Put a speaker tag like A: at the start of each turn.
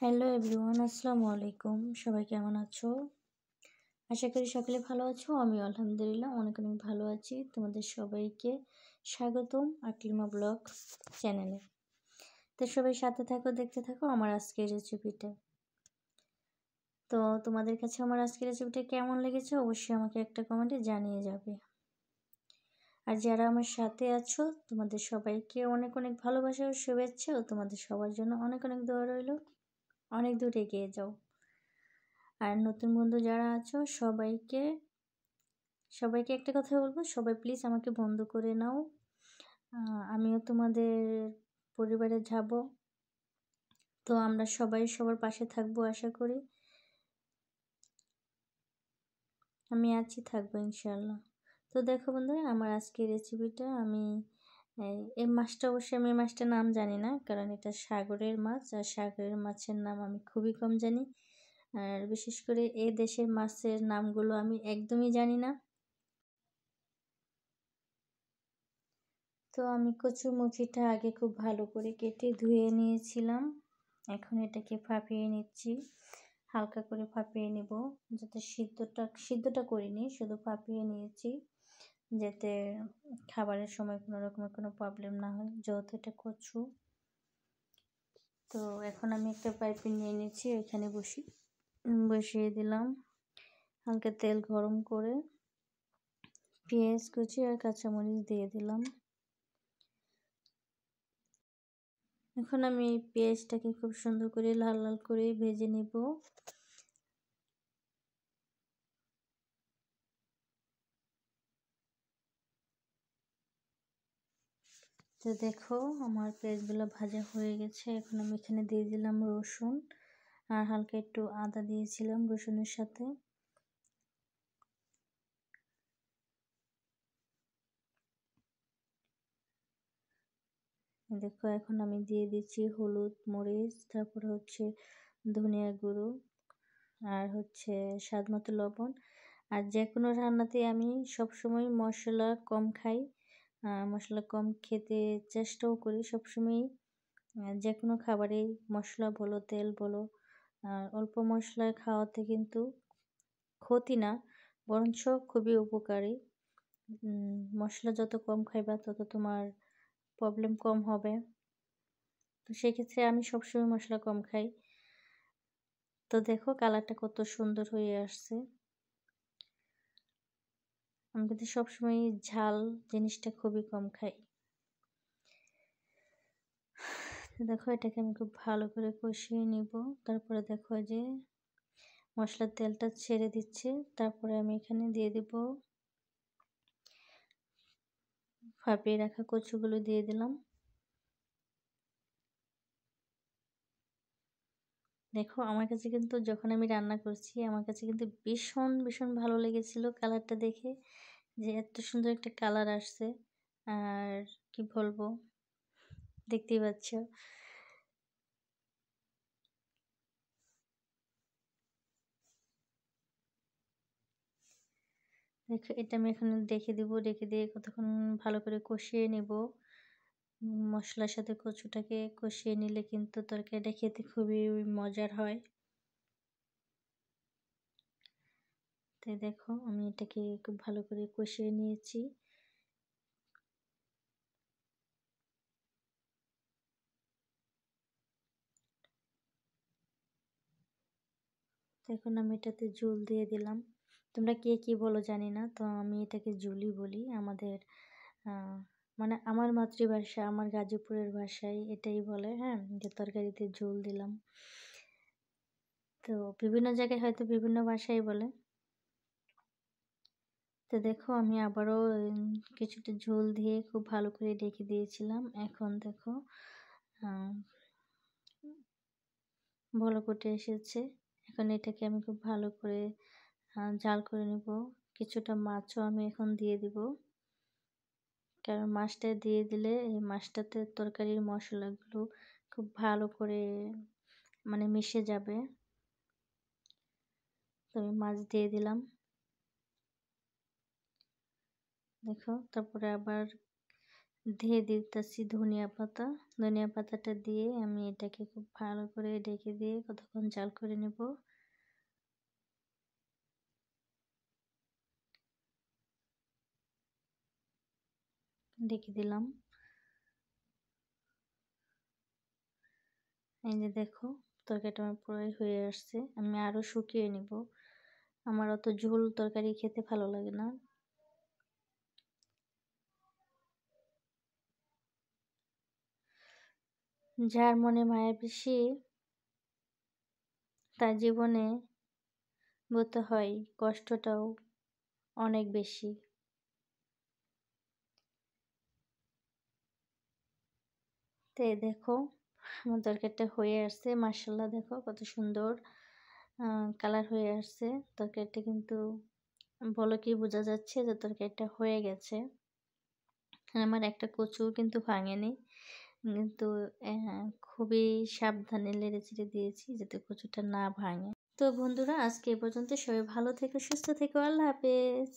A: Hello everyone, আসসালামু আলাইকুম। সবাই কেমন আছো? আশা করি সকলে ভালো আছো। আমিও আলহামদুলিল্লাহ অনেক অনেক ভালো আছি। তোমাদের সবাইকে স্বাগতম আকলিমা ব্লগ চ্যানেলে। তো সবাই সাথে থাকো, দেখতে থাকো আমার আজকের রেসিপিটা। তো তোমাদের কাছে আমার আজকের রেসিপিটা কেমন লেগেছে অবশ্যই আমাকে একটা কমেন্টে জানিয়ে যাবে। আর যারা আমার সাথে আছো তোমাদের সবাইকে অনেক অনেক ভালোবাসা ও শুভেচ্ছা, ও তোমাদের সবার জন্য অনেক অনেক দোয়া রইল। অনেক দূর এগিয়ে যাও। আর নতুন বন্ধু যারা আছো সবাইকে একটা কথা বলবো, সবাই প্লিজ আমাকে বন্ধু করে নাও। আমিও তোমাদের পরিবারে যাব। তো আমরা সবাই সবার পাশে থাকবো আশা করি। আমি আছি, থাকবো ইনশাল্লাহ। তো দেখো বন্ধুরা, আমার আজকের রেসিপিটা আমি এই মাছটা অবশ্যই আমি এই মাছটার নাম জানি না, কারণ এটা সাগরের মাছ, আর সাগরের মাছের নাম আমি খুবই কম জানি। আর বিশেষ করে এই দেশের মাছের নামগুলো আমি একদমই জানি না। তো আমি কচুরমুখিটা আগে খুব ভালো করে কেটে ধুয়ে নিয়েছিলাম। এখন এটাকে ফাঁপিয়ে নিচ্ছি, হালকা করে ফাঁপিয়ে নিব, যাতে সিদ্ধটা করিনি, শুধু ফাঁপিয়ে নিয়েছি, যাতে খাবারের সময় কোনো রকমের কোনো প্রবলেম না হয়, যেহেতু এটা কচু। তো এখন আমি একটা পাইপিং নিয়ে নিয়েছি, এখানে বসিয়ে দিলাম। হালকা তেল গরম করে পেঁয়াজ কুচি আর কাঁচামরিচ দিয়ে দিলাম। এখন আমি এই পেঁয়াজটাকে খুব সুন্দর করে লাল লাল করে ভেজে নেব। তো দেখো আমার পেঁয়াজগুলো ভাজা হয়ে গেছে। এখন আমি এখানে দিয়ে দিলাম রসুন, আর হালকা একটু আদা দিয়েছিলাম রসুনের সাথে। দেখো এখন আমি দিয়ে দিচ্ছি হলুদ, মরিচ, তারপরে হচ্ছে ধনিয়া গুঁড়ো, আর হচ্ছে স্বাদ মতো লবণ। আর যে কোনো রান্নাতে আমি সবসময় মশলা কম খাই, মশলা কম খেতে চেষ্টাও করি সবসময়। যে কোনো খাবারেই মশলা বলো তেল বলো, অল্প মশলায় খাওয়াতে কিন্তু ক্ষতি না, বরঞ্চ খুবই উপকারী। মশলা যত কম খাইবা তত তোমার প্রবলেম কম হবে। তো সেক্ষেত্রে আমি সবসময় মশলা কম খাই। তো দেখো কালারটা কত সুন্দর হয়ে আসছে। আমি কিন্তু সবসময় ঝাল জিনিসটা খুবই কম খাই। দেখো এটাকে আমি খুব ভালো করে কষিয়ে নিব। তারপরে দেখো যে মশলার তেলটা ছেড়ে দিচ্ছে, তারপরে আমি এখানে দিয়ে দিব ফাঁপিয়ে রাখা কচুগুলো দিয়ে দিলাম। দেখো আমার কাছে কিন্তু যখন আমি রান্না করছি আমার কাছে কিন্তু ভীষণ ভীষণ ভালো লেগেছিল কালারটা দেখে, যে এত সুন্দর একটা কালার আসছে। আর কি বলবো, দেখতেই পাচ্ছ। দেখো এটা আমি এখন রেখে দিয়ে কতক্ষণ ভালো করে কষিয়ে নেব। মশলার সাথে কচুটাকে কষিয়ে নিলে কিন্তু তরকারিটা খেতে খুবই মজার হয়। তাই দেখো আমি এটাকে খুব ভালো করে কষিয়ে নিয়েছি। এখন আমি এটাতে ঝোল দিয়ে দিলাম। তোমরা কে কি বলো জানি না, তো আমি এটাকে ঝুলি বলি। আমাদের মানে আমার মাতৃভাষা, আমার গাজীপুরের ভাষায় এটাই বলে, হ্যাঁ, যে তরকারিতে ঝোল দিলাম। তো বিভিন্ন জায়গায় হয়তো বিভিন্ন ভাষায় বলে। তো দেখো আমি আবারও কিছুটা ঝোল দিয়ে খুব ভালো করে ঢেকে দিয়েছিলাম। এখন দেখো বলক উঠে এসেছে। এখন এটাকে আমি খুব ভালো করে জাল করে নেব। কিছুটা মাছও আমি এখন দিয়ে দিব, কারণ মাছটা দিয়ে দিলে এই মাছটাতে তরকারির মশলাগুলো খুব ভালো করে মানে মিশে যাবে। তো আমি মাছ দিয়ে দিলাম। দেখো তারপরে আবার দিয়ে দিতেছি ধনিয়া পাতাটা দিয়ে আমি এটাকে খুব ভালো করে ঢেকে দিয়ে কতক্ষণ জাল করে নেব। ঢেকে দিলাম। এই যে দেখো তরকারিটা আমার পুরোই হয়ে আসছে। আমি আরও শুকিয়ে নিব, আমার অত ঝোল তরকারি খেতে ভালো লাগে না। যার মনে মায়া বেশি তার জীবনে বোধ হয় কষ্টটাও অনেক বেশি। তো দেখো আমার তরকারিটা হয়ে আসছে, মাশাআল্লাহ দেখো কত সুন্দর কালার হয়ে আসছে তরকারিটা, কিন্তু বলো কি বোঝা যাচ্ছে যে তরকারিটা হয়ে গেছে। আমার একটা কচু কিন্তু ভাঙেনি, কিন্তু খুবই সাবধানে নেড়ে চেড়ে দিয়েছি যাতে কচুটা না ভাঙে। তো বন্ধুরা আজকে এ পর্যন্ত, সবাই ভালো থেকো, সুস্থ থেকো, আল্লাহ হাফেজ।